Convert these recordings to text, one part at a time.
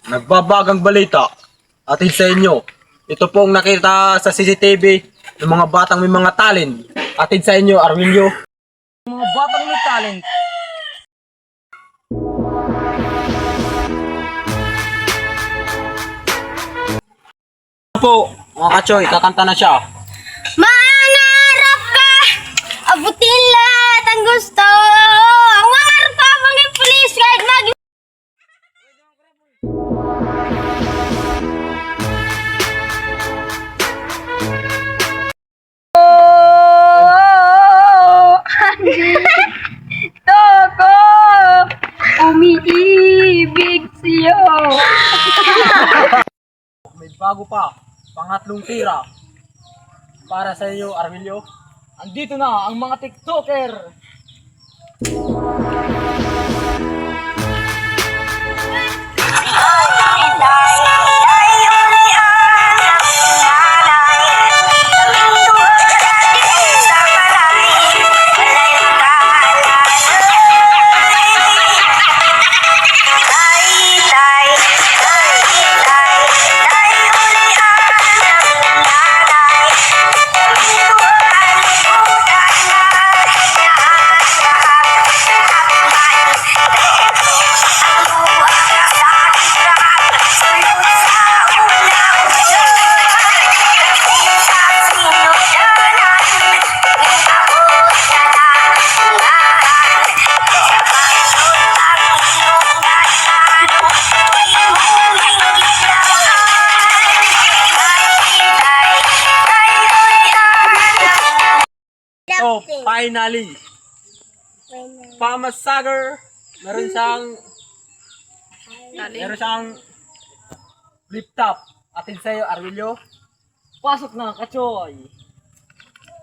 Nagbabagang balita atin sa inyo. Ito pong nakita sa CCTV ng mga batang may mga talent. Atin sa inyo, Arwilio. Mga batang may talent. Po, mga kachoy, kakanta na siya. Mangarap ka, abutin lahat ang gusto. Ang mangarap ka, mga pulis, kahit mag... Toko, umiibig siyo. May bago pa, pangatlong tira. Para sa iyo, Arwilio. Andito na ang mga TikToker. Oh, finally! Pamasager! Meron siyang flip top. Atin sa iyo, Arwilio. Pasok na, Kachoy.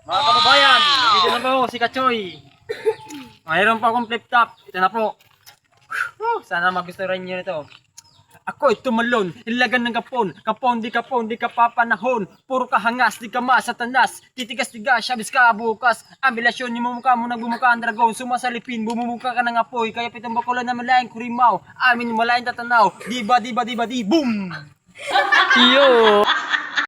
Mga kababayan, dito na po si Kachoy. Mayroon pa akong flip top. Ito na po. Sana magustuhan niyo nito. Ako'y tumalon, ilagan ng kapon, kapon, di ka papanahon. Puro kahangas, di ka masatanas. Titigas-tigas, syabis ka bukas. Ambilasyon, ni mumukha mo nagbumukha ang dragon. Sumasalipin, bumumukha ka ng apoy. Kaya pitong bakulan na malayang kurimaw. Amin, malayang tatanaw. Diba, di, boom! Iyo!